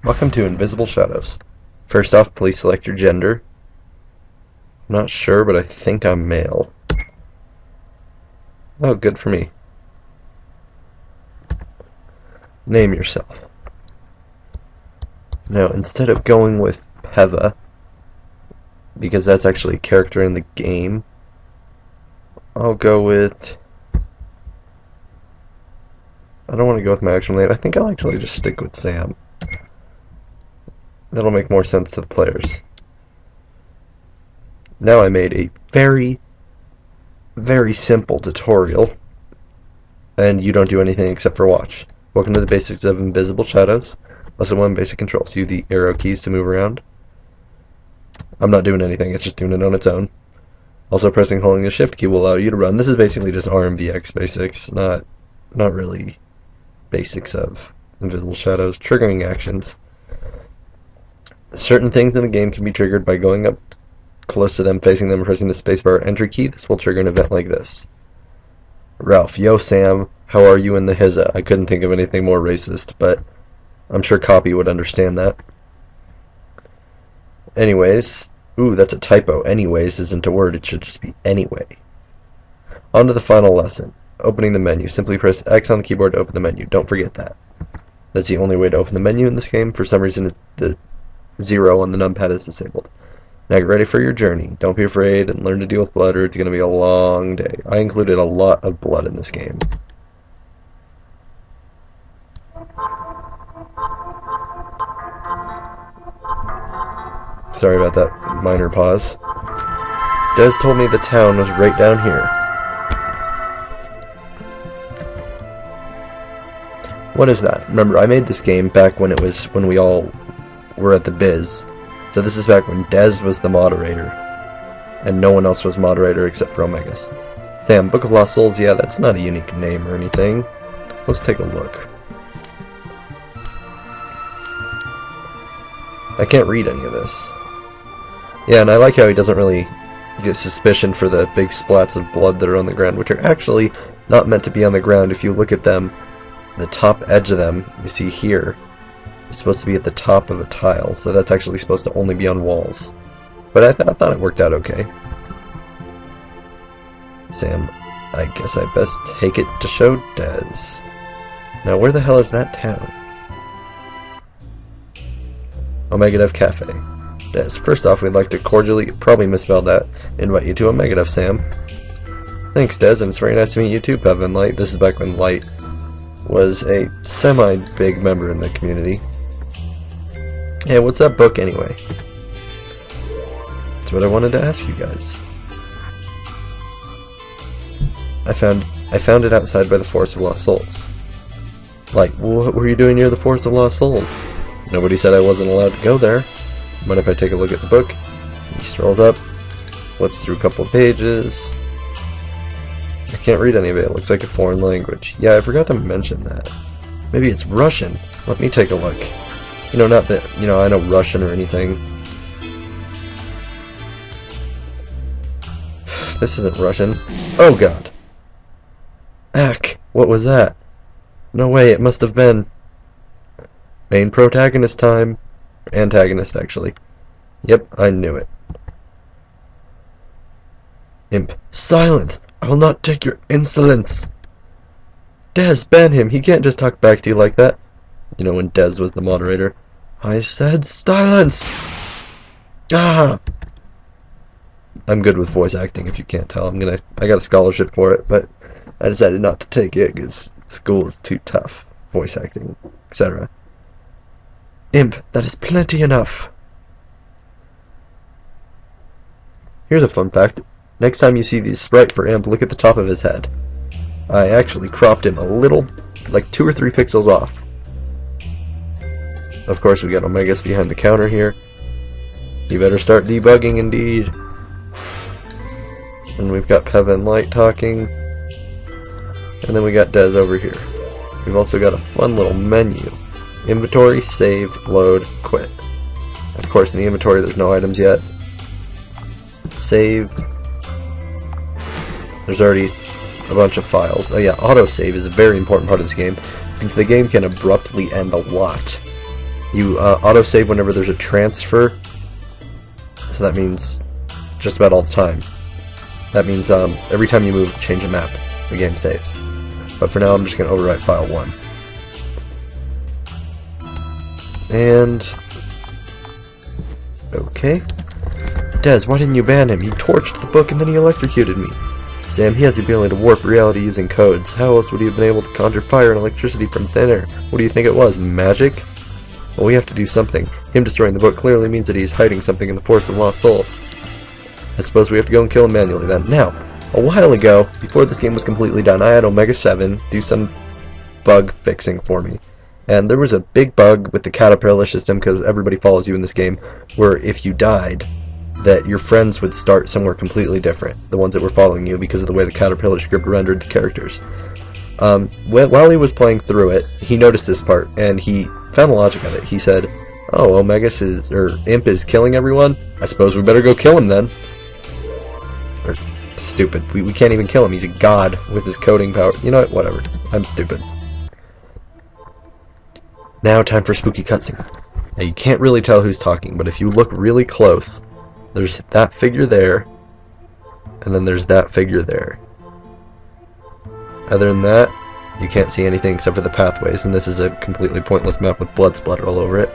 Welcome to Invisible Shadows. First off, please select your gender. I'm not sure, but I think I'm male. Oh, good for me. Name yourself. Now, instead of going with Peva, because that's actually a character in the game, I'll go with... I don't want to go with my actual name. I think I'll actually just stick with Sam. That'll make more sense to the players. Now I made a very, very simple tutorial, and you don't do anything except for watch. Welcome to the basics of Invisible Shadows. Lesson 1, basic controls. Use the arrow keys to move around. I'm not doing anything, it's just doing it on its own. Also, pressing and holding the shift key will allow you to run. This is basically just RMVX basics, not really basics of Invisible Shadows. Triggering actions. Certain things in the game can be triggered by going up close to them, facing them, and pressing the spacebar entry key. This will trigger an event like this. Ralph, yo Sam, how are you in the hizza? I couldn't think of anything more racist, but I'm sure Copy would understand that. Anyways, ooh, that's a typo. Anyways isn't a word, it should just be anyway. On to the final lesson. Opening the menu. Simply press X on the keyboard to open the menu. Don't forget that. That's the only way to open the menu in this game. For some reason, the 0 on the numpad is disabled. Now get ready for your journey. Don't be afraid and learn to deal with blood, or it's going to be a long day. I included a lot of blood in this game. Sorry about that minor pause. Des told me the town was right down here. What is that? Remember, I made this game back when we all were at the Biz. So this is back when Des was the moderator, and no one else was moderator except for Omegas. Sam, Book of Lost Souls, yeah, that's not a unique name or anything. Let's take a look. I can't read any of this. Yeah, and I like how he doesn't really get suspicion for the big splats of blood that are on the ground, which are actually not meant to be on the ground. If you look at them, the top edge of them, you see here, is supposed to be at the top of a tile, so that's actually supposed to only be on walls. But I thought it worked out okay. Sam, I guess I best take it to show Des. Now where the hell is that town? Omegadev Cafe. Des, first off, we'd like to cordially, probably misspelled that, invite you to Omegadev, Sam. Thanks, Des, and it's very nice to meet you too, Pevin Light. This is back when Light was a semi-big member in the community. Hey, what's that book anyway? That's what I wanted to ask you guys. I found it outside by the Forest of Lost Souls. Like, what were you doing near the Forest of Lost Souls? Nobody said I wasn't allowed to go there. Mind if I take a look at the book? He strolls up, flips through a couple of pages. I can't read any of it. It looks like a foreign language. Yeah, I forgot to mention that. Maybe it's Russian. Let me take a look. You know, not that, you know, I know Russian or anything. This isn't Russian. Oh god. Ack, what was that? No way, it must have been main protagonist time. Antagonist, actually. Yep, I knew it. Imp. Silence! I will not take your insolence! Des, ban him! He can't just talk back to you like that. You know, when Des was the moderator. I said silence! Ah! I'm good with voice acting, if you can't tell. I got a scholarship for it, but I decided not to take it because school is too tough. Voice acting, etc. Imp, that is plenty enough. Here's a fun fact. Next time you see the sprite for Imp, look at the top of his head. I actually cropped him a little, like 2 or 3 pixels off. Of course, we got Omegas behind the counter here. You better start debugging, indeed. And we've got Peva and Light talking. And then we got Des over here. We've also got a fun little menu. Inventory, save, load, quit. Of course, in the inventory there's no items yet. Save. There's already a bunch of files. Oh yeah, autosave is a very important part of this game, since the game can abruptly end a lot. You autosave whenever there's a transfer, so that means just about all the time. That means every time you move, change a map, the game saves. But for now, I'm just going to overwrite file 1. And... okay. Des, why didn't you ban him? He torched the book and then he electrocuted me. Sam, he had the ability to warp reality using codes. How else would he have been able to conjure fire and electricity from thin air? What do you think it was? Magic? Well, we have to do something. Him destroying the book clearly means that he's hiding something in the Forts of Lost Souls. I suppose we have to go and kill him manually then. Now, a while ago, before this game was completely done, I had Omega 7 do some bug fixing for me. And there was a big bug with the caterpillar system, because everybody follows you in this game, where if you died, that your friends would start somewhere completely different, the ones that were following you, because of the way the caterpillar script rendered the characters. While he was playing through it, he noticed this part, and he found the logic of it. He said, oh, Imp is killing everyone? I suppose we better go kill him then. Or, stupid. We can't even kill him. He's a god with his coding power. You know what? Whatever. I'm stupid. Now time for spooky cutscene. Now you can't really tell who's talking, but if you look really close, there's that figure there, and then there's that figure there. Other than that, you can't see anything except for the pathways, and this is a completely pointless map with blood splattered all over it.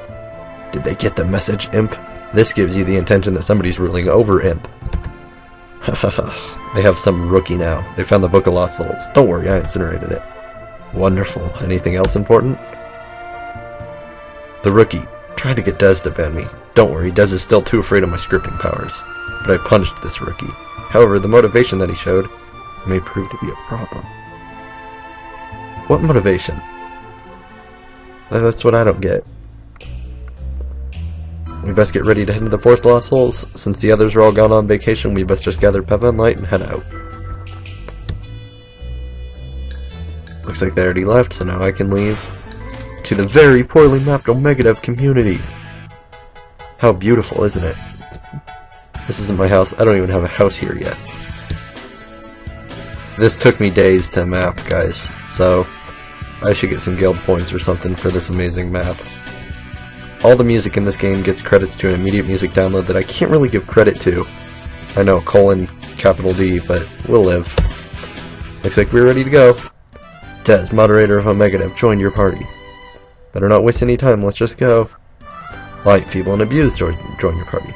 Did they get the message, Imp? This gives you the intention that somebody's ruling over Imp. They have some rookie now. They found the Book of Lost Souls. Don't worry, I incinerated it. Wonderful. Anything else important? The rookie tried to get Des to ban me. Don't worry, Des is still too afraid of my scripting powers. But I punished this rookie. However, the motivation that he showed may prove to be a problem. What motivation? That's what I don't get. We best get ready to head into the Forest of Lost Souls. Since the others are all gone on vacation, we best just gather Peva and Light and head out. Looks like they already left, so now I can leave to the very poorly mapped Omega community. How beautiful, isn't it? This isn't my house. I don't even have a house here yet. This took me days to map, guys, so I should get some guild points or something for this amazing map. All the music in this game gets credits to an immediate music download that I can't really give credit to. I know, :D, but we'll live. Looks like we're ready to go. Des, moderator of Omega, joined your party. Better not waste any time, let's just go. Light, Feeble, and Abused, join your party.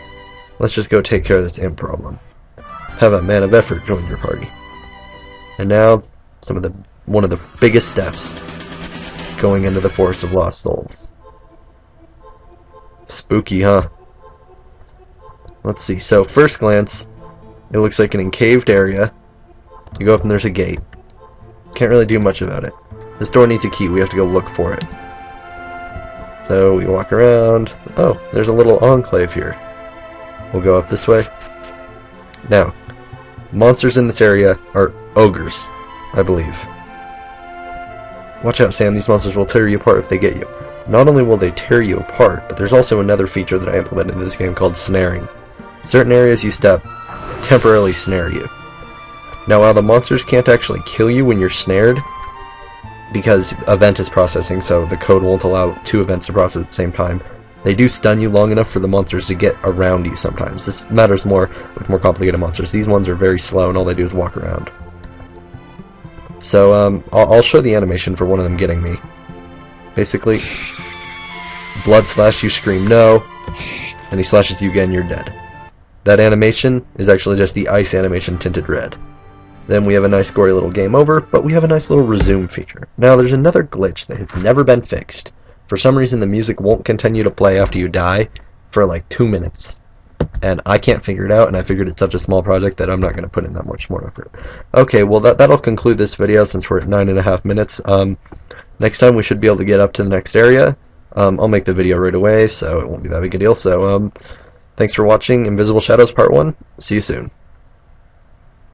Let's just go take care of this imp problem. Peva, Man of Effort, join your party. And now, one of the biggest steps going into the Forest of Lost Souls. Spooky, huh? Let's see. So, first glance, it looks like an encaved area. You go up and there's a gate. Can't really do much about it. This door needs a key. We have to go look for it. So, we walk around. Oh, there's a little enclave here. We'll go up this way. Now, monsters in this area are ogres, I believe. Watch out, Sam. These monsters will tear you apart if they get you. Not only will they tear you apart, but there's also another feature that I implemented in this game called snaring. Certain areas you step temporarily snare you. Now, while the monsters can't actually kill you when you're snared, because event is processing, so the code won't allow 2 events to process at the same time, they do stun you long enough for the monsters to get around you sometimes. This matters more with more complicated monsters. These ones are very slow, and all they do is walk around. So, I'll show the animation for one of them getting me. Basically, blood slash, you scream no, and he slashes you again, you're dead. That animation is actually just the ice animation tinted red. Then we have a nice gory little game over, but we have a nice little resume feature. Now there's another glitch that has never been fixed. For some reason the music won't continue to play after you die for like 2 minutes. And I can't figure it out, and I figured it's such a small project that I'm not going to put in that much more effort. Okay, well that'll conclude this video since we're at 9.5 minutes. Next time we should be able to get up to the next area. I'll make the video right away, so it won't be that big a deal. So, thanks for watching Invisible Shadows Part 1. See you soon.